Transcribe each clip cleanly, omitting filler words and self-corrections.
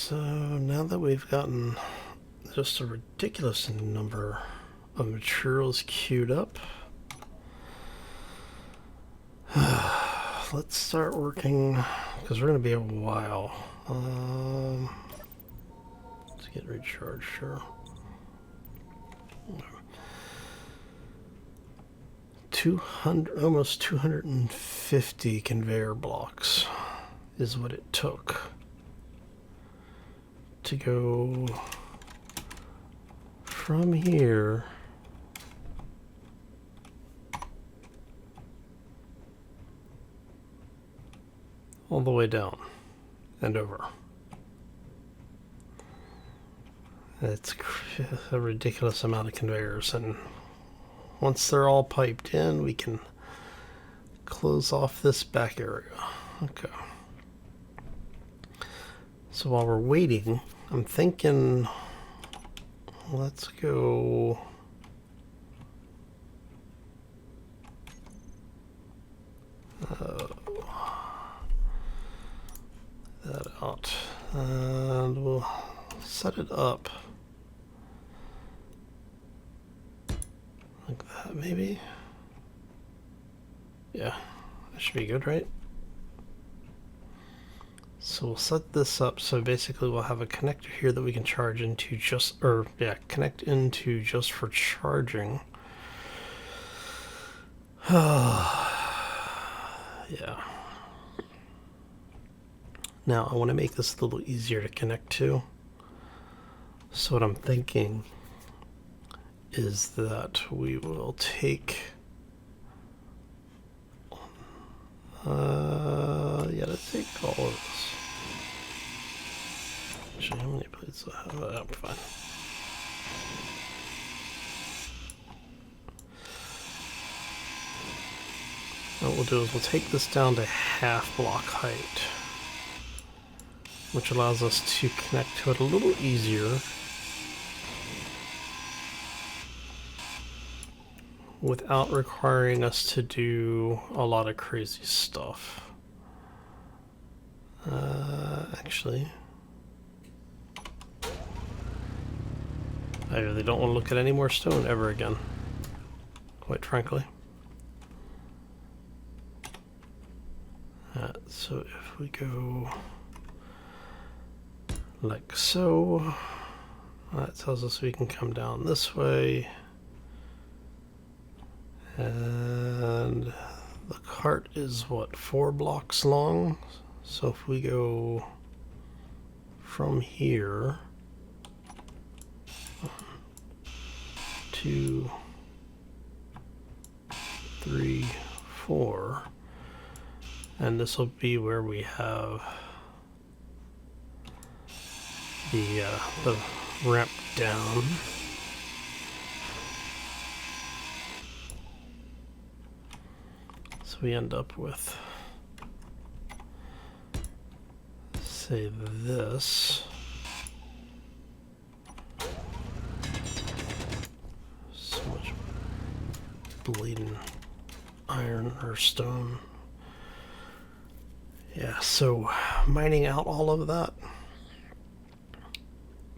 So now that we've gotten just a ridiculous number of materials queued up, let's start working, because we're going to be a while. Let's get recharged, sure. 200, almost 250 conveyor blocks is what it took to go from here all the way down and over. It's a ridiculous amount of conveyors, and once they're all piped in, we can close off this back area. Okay. So while we're waiting, I'm thinking, let's go that out, and we'll set it up like that, maybe. Yeah, that should be good, right? So we'll set this up so basically we'll have a connector here that we can charge into just, or yeah, connect into just for charging. Yeah. Now I want to make this a little easier to connect to. So what I'm thinking is that we will take, yeah, let's take all of this. Actually, how many plates do I have? I'm fine. What we'll do is we'll take this down to half block height, which allows us to connect to it a little easier without requiring us to do a lot of crazy stuff. Actually, I really don't want to look at any more stone ever again, quite frankly. So if we go like so, that tells us we can come down this way, and the cart is what, 4 blocks long. So if we go from here 1, 2, 3, 4, and this will be where we have the ramp down. So we end up with, say, this. So much bleeding iron or stone. Yeah, so mining out all of that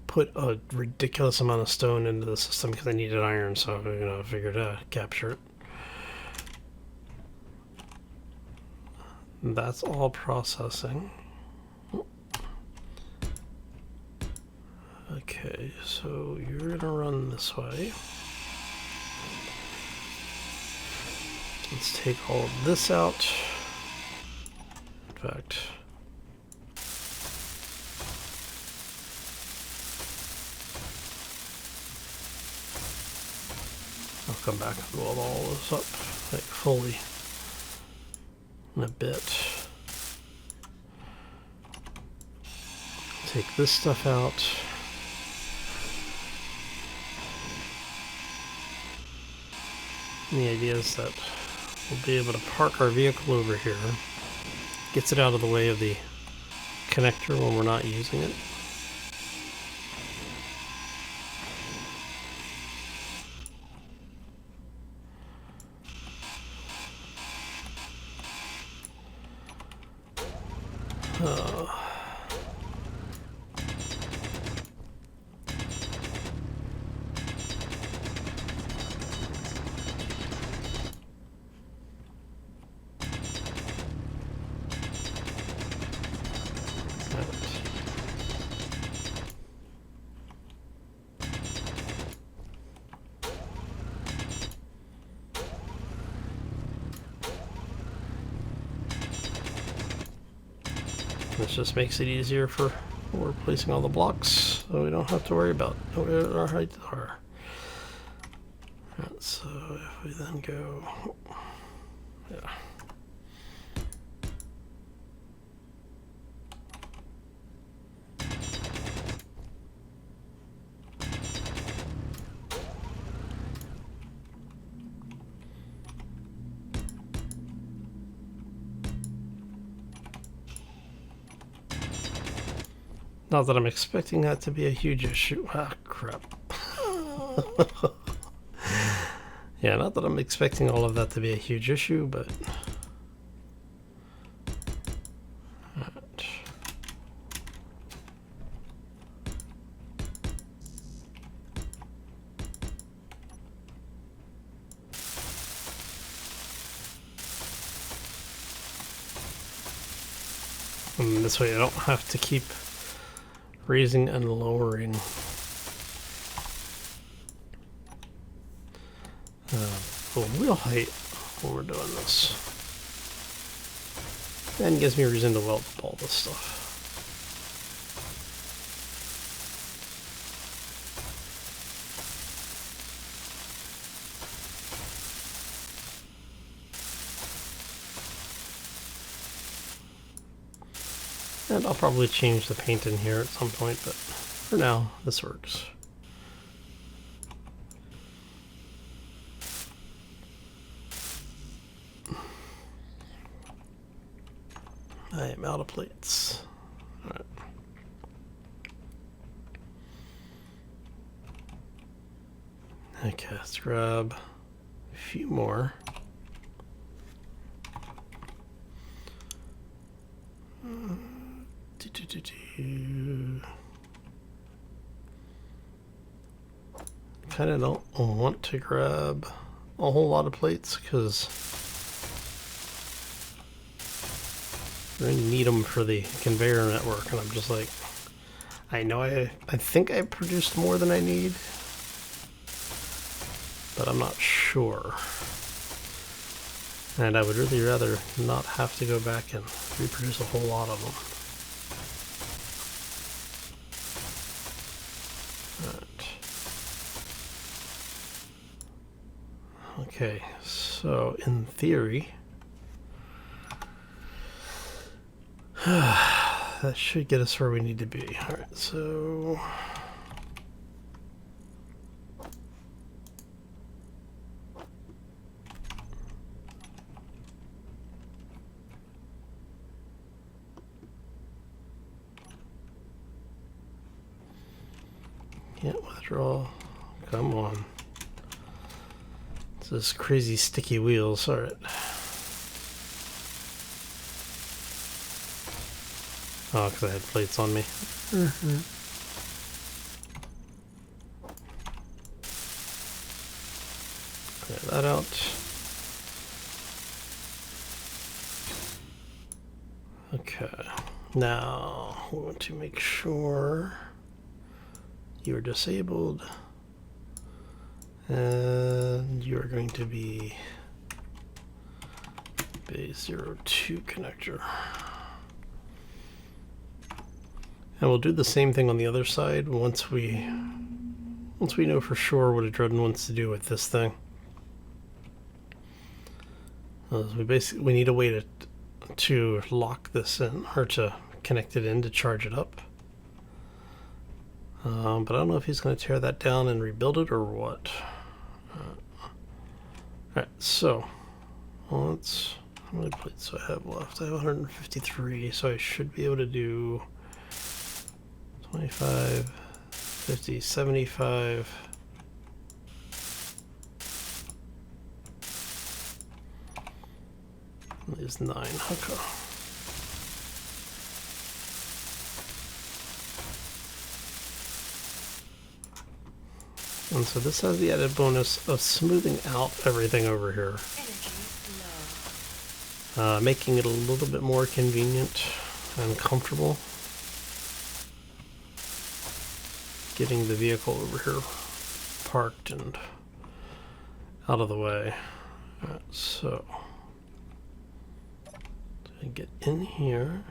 put a ridiculous amount of stone into the system because I needed iron, so I figured to capture it. That's all processing. Okay, so you're gonna run this way. Let's take all of this out. In fact, I'll come back and weld all this up like fully in a bit. Take this stuff out. And the idea is that we'll be able to park our vehicle over here. Gets it out of the way of the connector when we're not using it. this just makes it easier for when we're placing all the blocks, so we don't have to worry about where our heights are. Alright, so if we then go, yeah. Not that I'm expecting that to be a huge issue. Ah, crap. Yeah, not that I'm expecting all of that to be a huge issue, but... Alright. And this way I don't have to keep raising and lowering the wheel height when we're doing this. And gives me a reason to weld up all this stuff. And I'll probably change the paint in here at some point, but for now, this works. I am out of plates. All right. Okay, let's grab a few more. Kind of don't want to grab a whole lot of plates because we're going to need them for the conveyor network, and I'm just like, I know I think I produced more than I need, but I'm not sure. And I would really rather not have to go back and reproduce a whole lot of them. Okay, so in theory, that should get us where we need to be. Alright, so can't withdraw. Come on. This crazy sticky wheels. Alright. Oh, because I had plates on me. Clear that out. Okay. Now, we want to make sure you're disabled. And you're going to be a 02 connector. And we'll do the same thing on the other side once we know for sure what a Dredden wants to do with this thing. We need a way to lock this in, or to connect it in to charge it up. But I don't know if he's going to tear that down and rebuild it or what. Alright, so how many plates do I have left? I have 153, so I should be able to do 25, 50, 75. There's 9. Okay. And so this has the added bonus of smoothing out everything over here, making it a little bit more convenient and comfortable getting the vehicle over here parked and out of the way. Alright, so I get in here.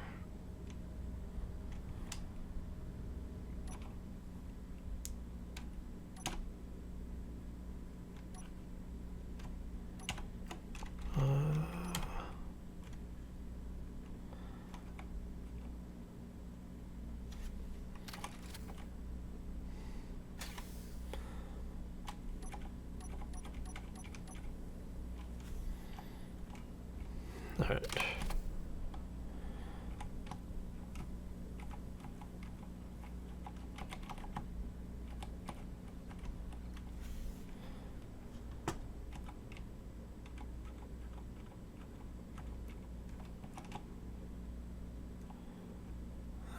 Alright.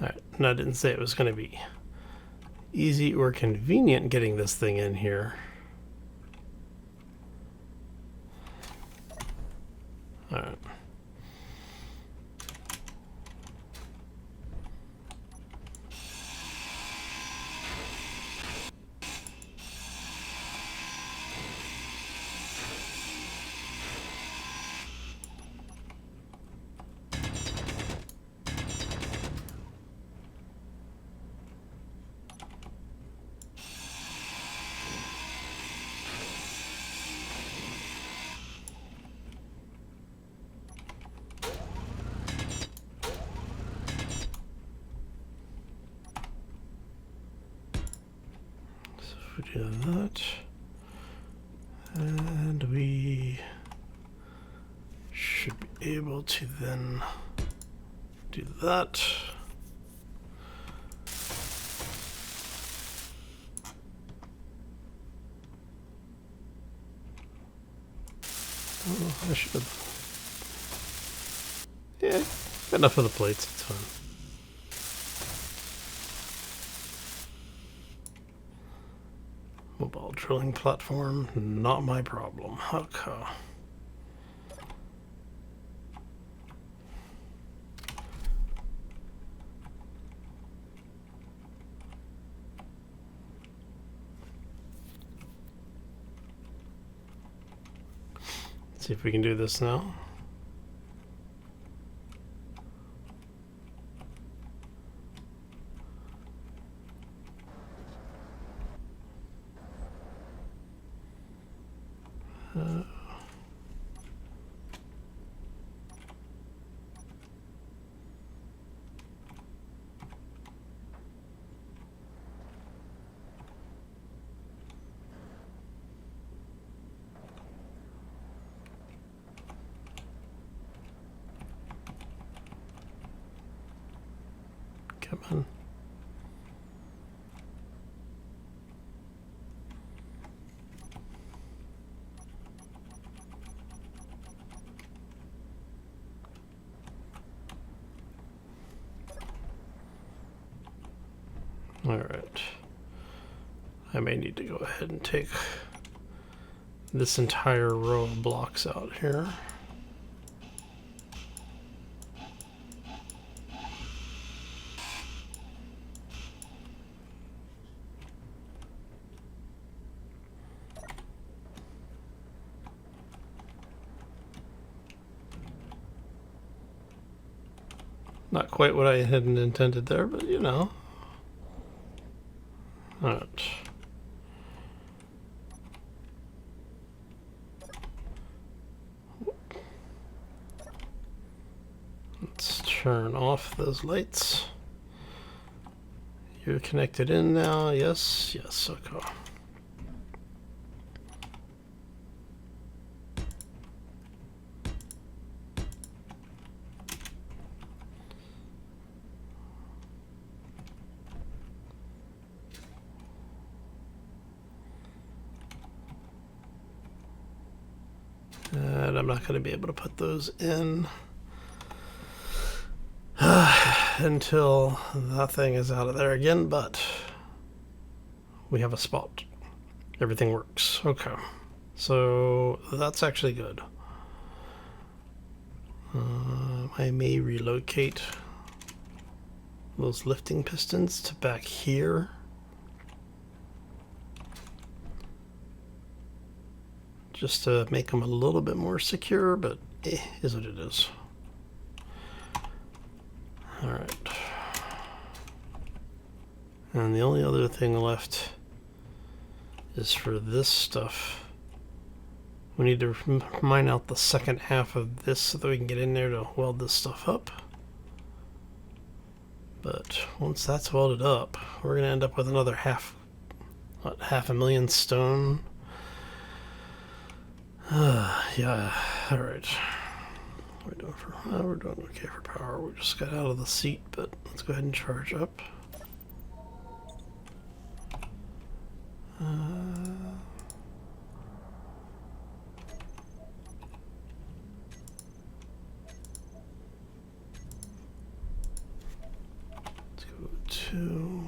Alright, and I didn't say it was going to be easy or convenient getting this thing in here. Alright. We do that, and we should be able to then do that. Oh, I should have. Yeah, enough of the plates, it's fine. Mobile drilling platform, not my problem. Okay. Let's see if we can do this now. Come on. All right. I may need to go ahead and take this entire row of blocks out here. Not quite what I hadn't intended there, but you know. Alright. Let's turn off those lights. You're connected in now. Yes, yes, okay. And I'm not going to be able to put those in until that thing is out of there again, but we have a spot. Everything works. Okay. So that's actually good. I may relocate those lifting pistons to back here. Just to make them a little bit more secure, but is what it is. Alright. And the only other thing left is for this stuff. We need to mine out the second half of this so that we can get in there to weld this stuff up. But once that's welded up, we're going to end up with another half a million stone. Yeah, alright. We're doing we're doing okay for power. We just got out of the seat, but let's go ahead and charge up. Let's go to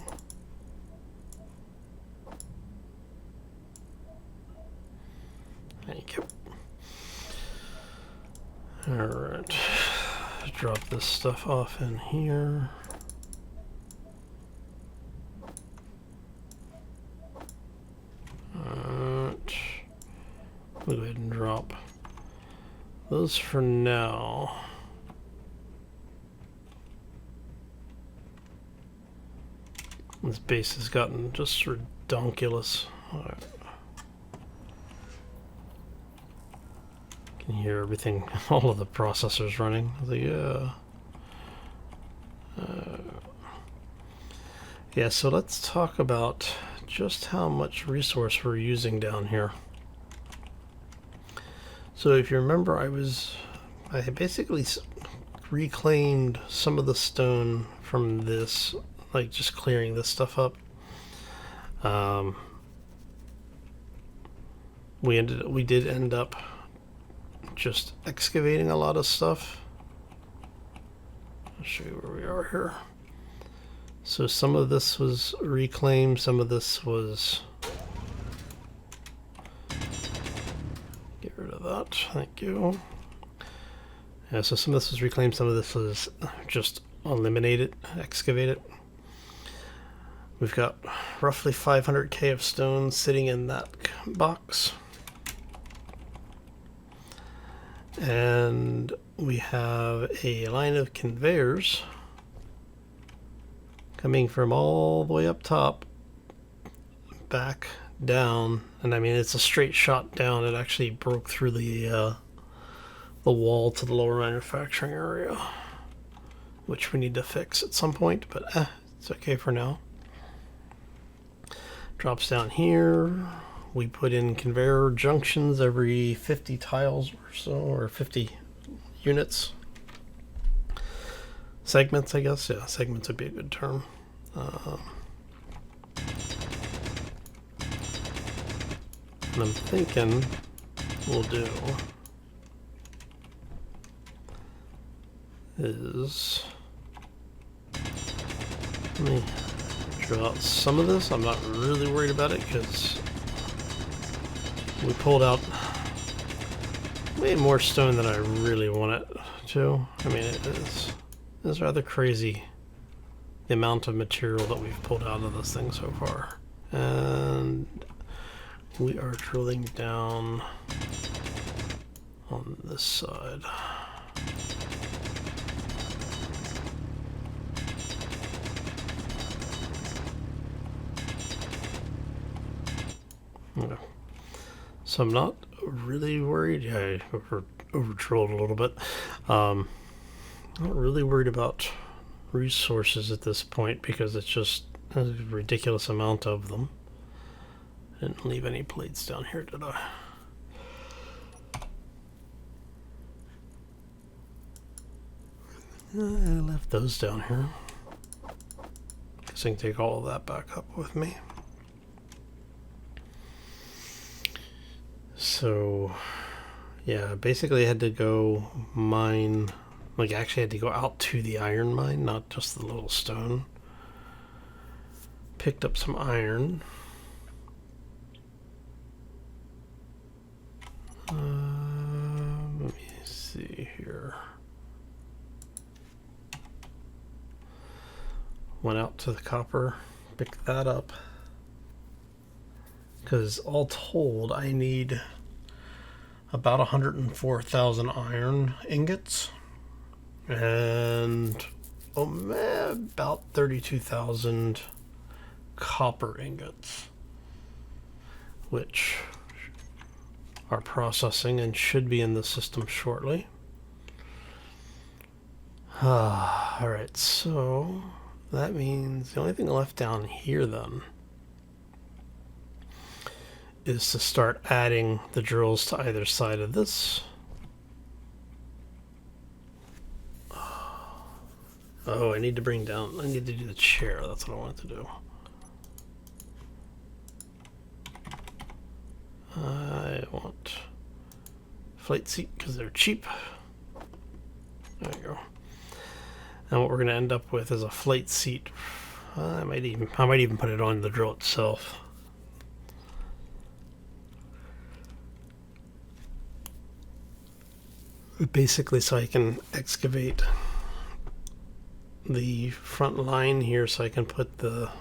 thank you. All right, drop this stuff off in here. We'll go ahead and drop those for now. This base has gotten just redonkulous. All right. Can hear everything, all of the processors running. Yeah, so let's talk about just how much resource we're using down here. So if you remember, I basically reclaimed some of the stone from this, like just clearing this stuff up. We did end up just excavating a lot of stuff. I'll show you where we are here. So some of this was reclaimed, some of this was... Get rid of that, thank you. Yeah, so some of this was reclaimed, some of this was just eliminated, excavated. We've got roughly 500k of stone sitting in that box. And we have a line of conveyors coming from all the way up top back down, and I mean it's a straight shot down. It actually broke through the wall to the lower manufacturing area, which we need to fix at some point, but it's okay for now. Drops down here. We put in conveyor junctions every 50 tiles or so, or 50 units. Segments, I guess. Yeah, segments would be a good term. And I'm thinking we'll do is, let me draw out some of this. I'm not really worried about it because we pulled out way more stone than I really want it to. I mean, it's rather crazy the amount of material that we've pulled out of this thing so far. And we are drilling down on this side. Okay. So I'm not really worried. Yeah, I over-drilled a little bit. Not really worried about resources at this point because it's just a ridiculous amount of them. Didn't leave any plates down here, did I? I left those down here. Guess I can take all of that back up with me. So, yeah, basically I had to go mine, like actually I had to go out to the iron mine, not just the little stone. Picked up some iron. Let me see here. Went out to the copper, picked that up. Because all told, I need about 104,000 iron ingots and about 32,000 copper ingots, which are processing and should be in the system shortly. Alright, so that means the only thing left down here then is to start adding the drills to either side of this. Oh, I need to bring down, I need to do the chair. That's what I wanted to do. I want flight seat because they're cheap. There you go. And what we're going to end up with is a flight seat. I might even put it on the drill itself. Basically, so I can excavate the front line here, so I can put the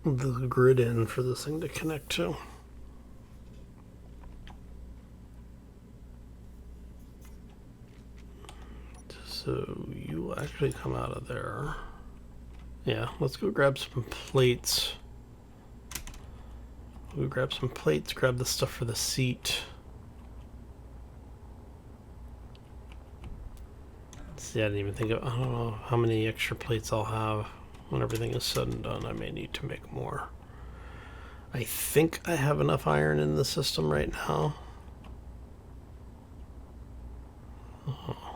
grid in for this thing to connect to. So you will actually come out of there. Yeah, let's go grab some plates. We'll grab some plates, grab the stuff for the seat. See, I didn't even think of, I don't know how many extra plates I'll have when everything is said and done. I may need to make more. I think I have enough iron in the system right now.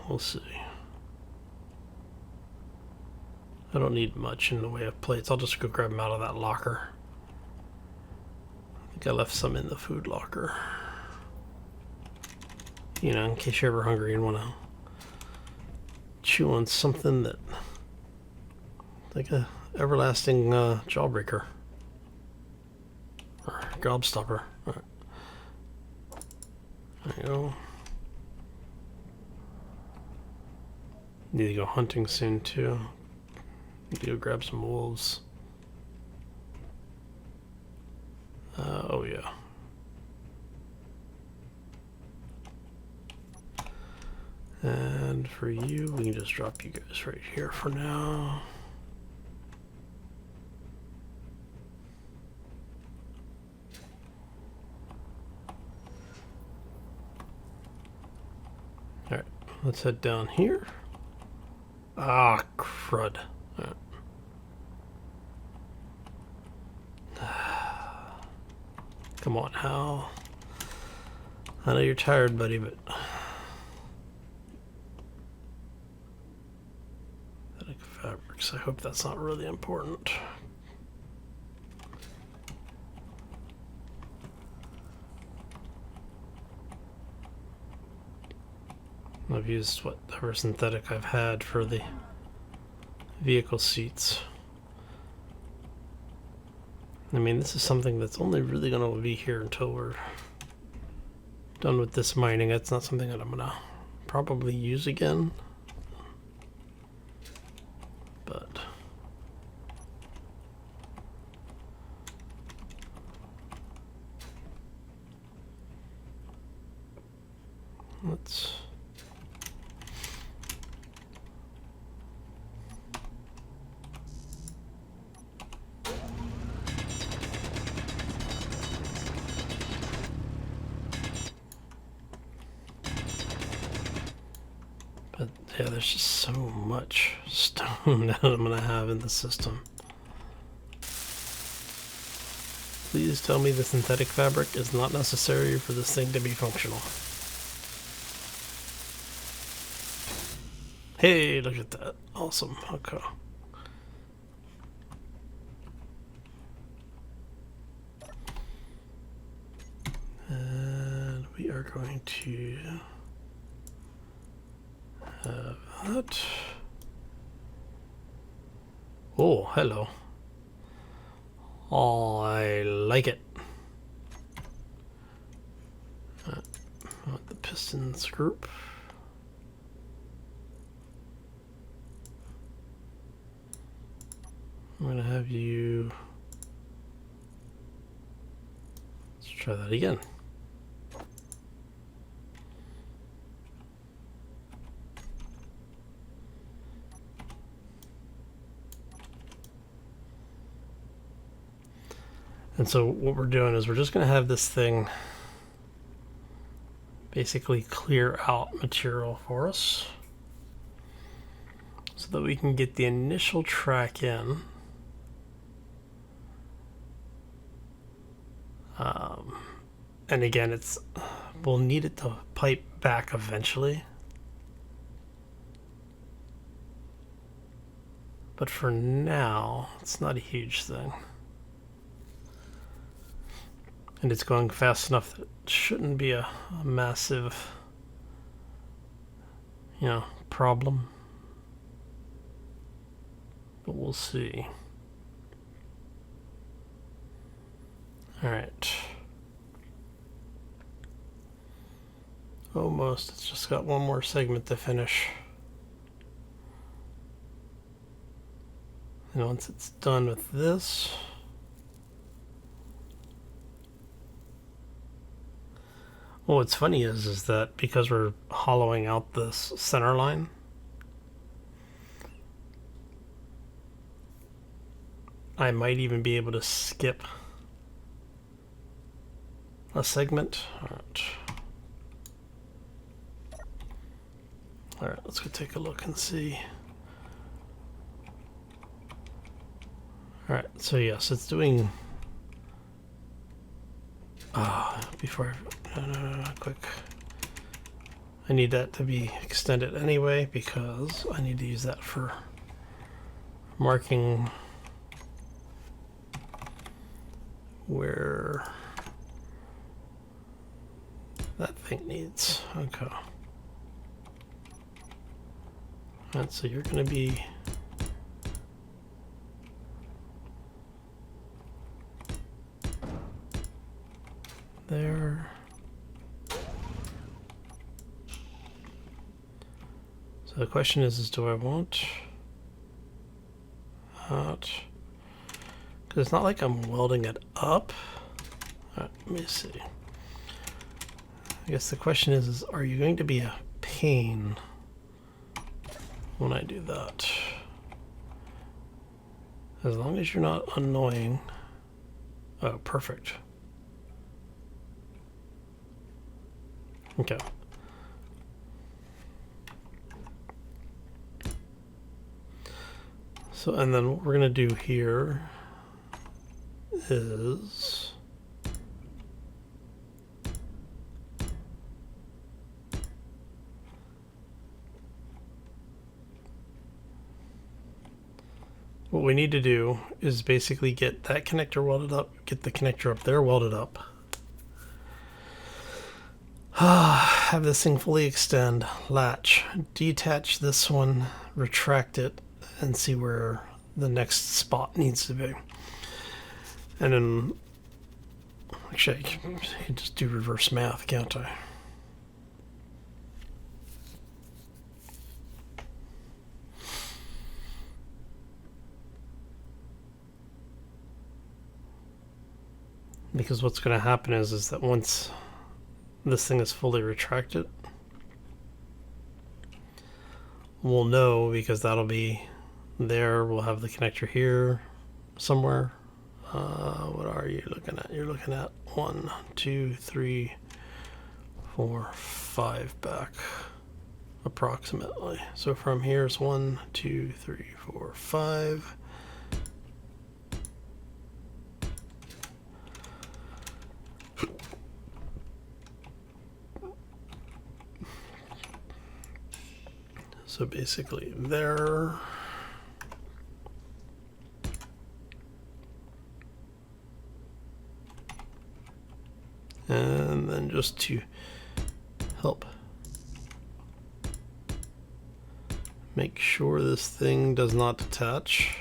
We'll see. I don't need much in the way of plates. I'll just go grab them out of that locker. I think I left some in the food locker. You know, in case you're ever hungry and want to chew on something that, like a everlasting jawbreaker. Or gobstopper. All right. There you go. Need to go hunting soon too. Need to go grab some wolves. Oh yeah. And for you, we can just drop you guys right here for now. Alright, let's head down here. Ah, crud. Right. Come on, Hal. I know you're tired, buddy, but fabrics. I hope that's not really important. I've used whatever synthetic I've had for the vehicle seats. I mean, this is something that's only really going to be here until we're done with this mining. It's not something that I'm going to probably use again. But let's yeah, there's just so much stone that I'm going to have in the system. Please tell me the synthetic fabric is not necessary for this thing to be functional. Hey, look at that. Awesome. Okay. And we are going to have that. Oh, hello. Oh, I like it. The pistons group. I'm going to have you. Let's try that again. And so what we're doing is we're just going to have this thing basically clear out material for us so that we can get the initial track in. And again, we'll need it to pipe back eventually. But for now, it's not a huge thing. And it's going fast enough that it shouldn't be a massive, problem. But we'll see. Alright. Almost. It's just got one more segment to finish. And once it's done with this, well, what's funny is that because we're hollowing out this center line, I might even be able to skip a segment. Alright, let's go take a look and see. Alright, so yes, it's doing... before no, quick. I need that to be extended anyway because I need to use that for marking where that thing needs. Okay. Alright, so you're going to be there. So the question is do I want that? Because it's not like I'm welding it up. Alright, let me see. I guess the question is are you going to be a pain when I do that? As long as you're not annoying. Oh, perfect. Okay. So, and then what we're going to do here is what we need to do is basically get that connector welded up, get the connector up there welded up. Have this thing fully extend, latch, detach this one, retract it, and see where the next spot needs to be. And then, actually, I can just do reverse math, can't I? Because what's going to happen is that once this thing is fully retracted, we'll know because that'll be there. We'll have the connector here somewhere. What are you looking at? You're looking at 1, 2, 3, 4, 5 back approximately. So from here is 1, 2, 3, 4, 5. So basically there. And then just to help make sure this thing does not detach,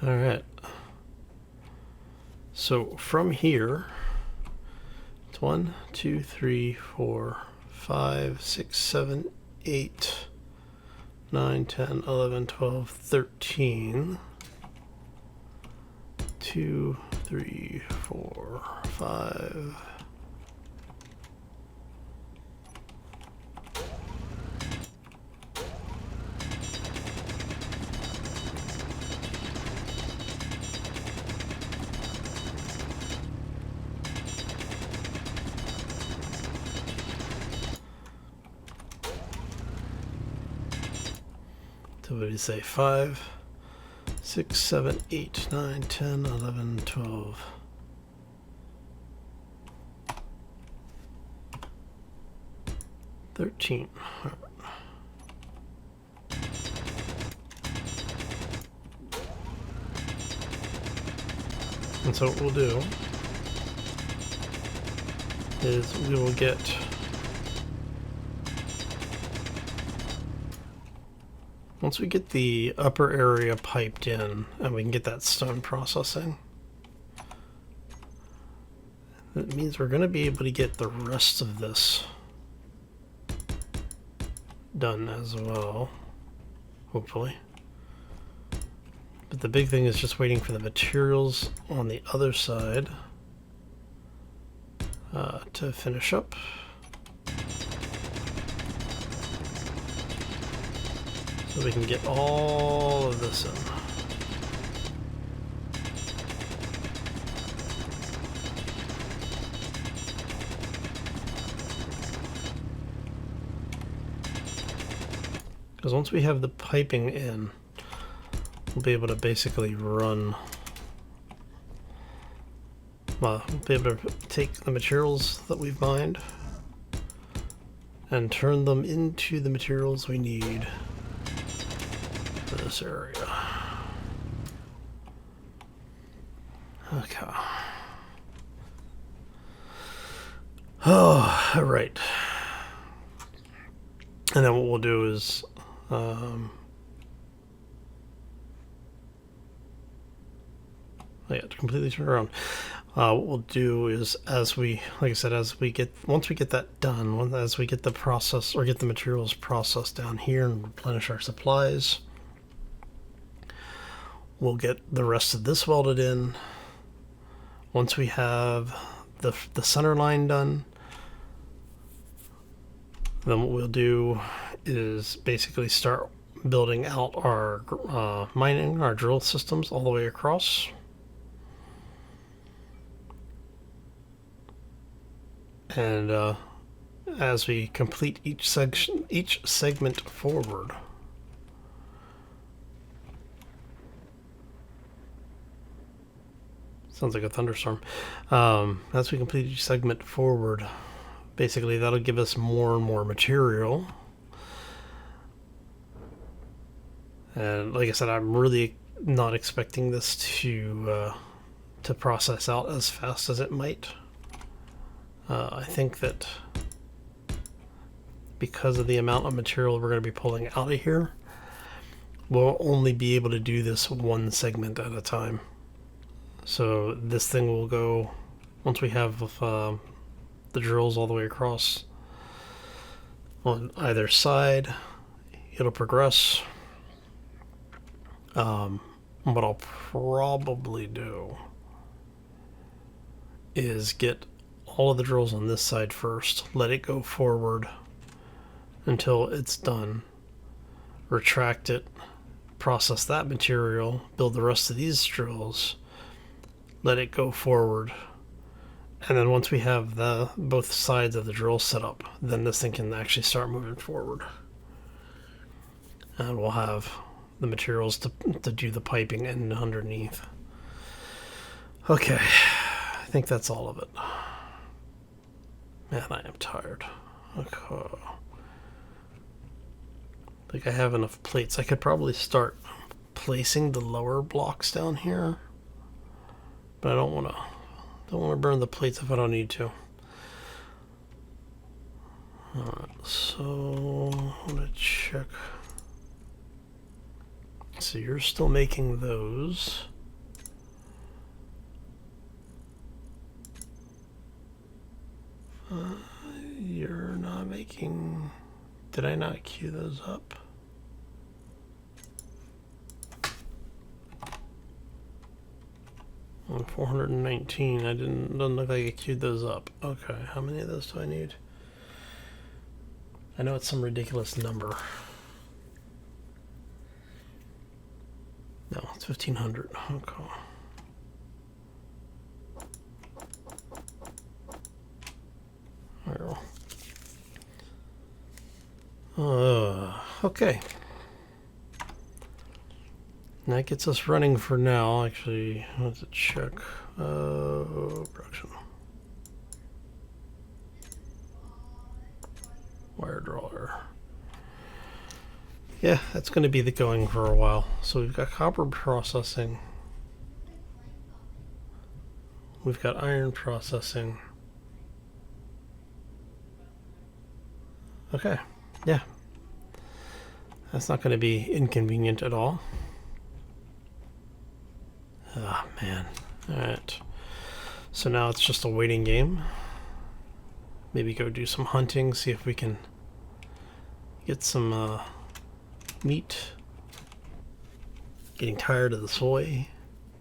all right. So from here, it's 1, 2, 3, 4, 5, 6, 7, 8, 9, 10, 11, 12, 13. 2, 3, 4, 5. So what do you say? 5, 6, 7, 8, 9, 10, 11, 12. 13. All right. And so what we'll do is we will get once we get the upper area piped in and we can get that stone processing, that means we're going to be able to get the rest of this done as well, hopefully. But the big thing is just waiting for the materials on the other side to finish up. So we can get all of this in. Because once we have the piping in, we'll be able to basically run, well, we'll be able to take the materials that we've mined and turn them into the materials we need for this area. Okay. Oh, all right. And then what we'll do is to completely turn around. What we'll do is, as we, like I said, once we get that done, as we get the process or get the materials processed down here and replenish our supplies, we'll get the rest of this welded in. Once we have the center line done, then what we'll do is basically start building out our mining, our drill systems all the way across. And as we complete each segment forward, sounds like a thunderstorm. As we complete each segment forward, basically that'll give us more and more material. And like I said, I'm really not expecting this to process out as fast as it might. I think that because of the amount of material we're going to be pulling out of here, we'll only be able to do this one segment at a time. So this thing will go, once we have the drills all the way across on either side, it'll progress. What I'll probably do is get all of the drills on this side first, let it go forward until it's done, retract it, process that material, build the rest of these drills, let it go forward, and then once we have both sides of the drill set up, then this thing can actually start moving forward. And we'll have the materials to do the piping and underneath. Okay, I think that's all of it. Man, I am tired. Okay. I think I have enough plates. I could probably start placing the lower blocks down here, but I don't want to burn the plates if I don't need to. Alright, so I'm gonna check. So you're still making those. You're not making... Did I not queue those up? On 419, doesn't look like I queued those up. Okay, how many of those do I need? I know it's some ridiculous number. No, it's 1,500. Okay. Okay. And that gets us running for now. Actually, let's check. Production. Wire draw. Yeah, that's going to be the going for a while. So we've got copper processing. We've got iron processing. Okay, yeah. That's not going to be inconvenient at all. Ah, man. Alright. So now it's just a waiting game. Maybe go do some hunting, see if we can get some meat. Getting tired of the soy.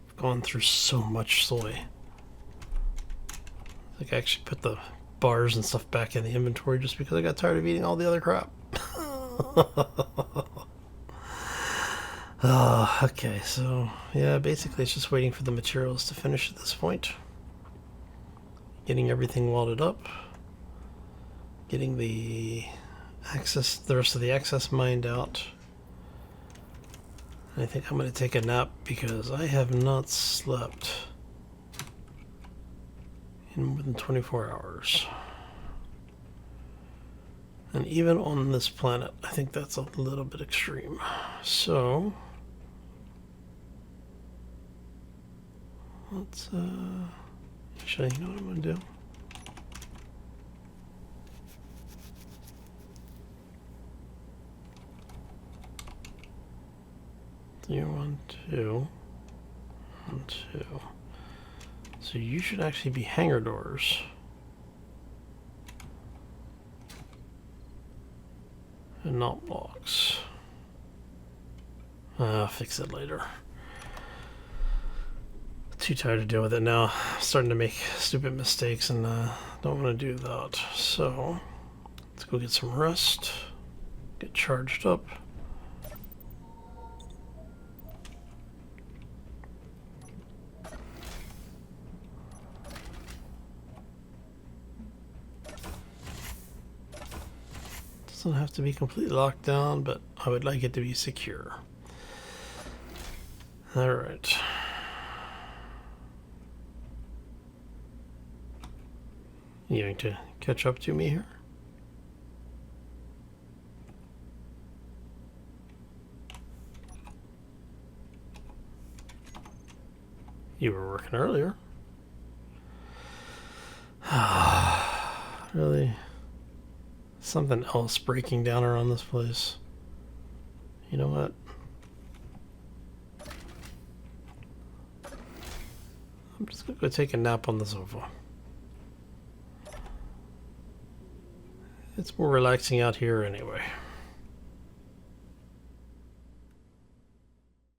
I've gone through so much soy. Like I actually put the bars and stuff back in the inventory just because I got tired of eating all the other crap. Okay, so yeah, basically it's just waiting for the materials to finish at this point. Getting everything welded up. Getting the rest of the access mined out. I think I'm going to take a nap because I have not slept in more than 24 hours. And even on this planet, I think that's a little bit extreme. So, let's, actually, you know what I'm going to do? You 1, 2, 1, 2. So you should actually be hangar doors. And not blocks. I'll fix it later. Too tired to deal with it now. I'm starting to make stupid mistakes and don't want to do that. So let's go get some rest. Get charged up. Doesn't have to be completely locked down, but I would like it to be secure. Alright. You going to catch up to me here? You were working earlier. Really? Something else breaking down around this place. You know what? I'm just gonna go take a nap on the sofa. It's more relaxing out here anyway.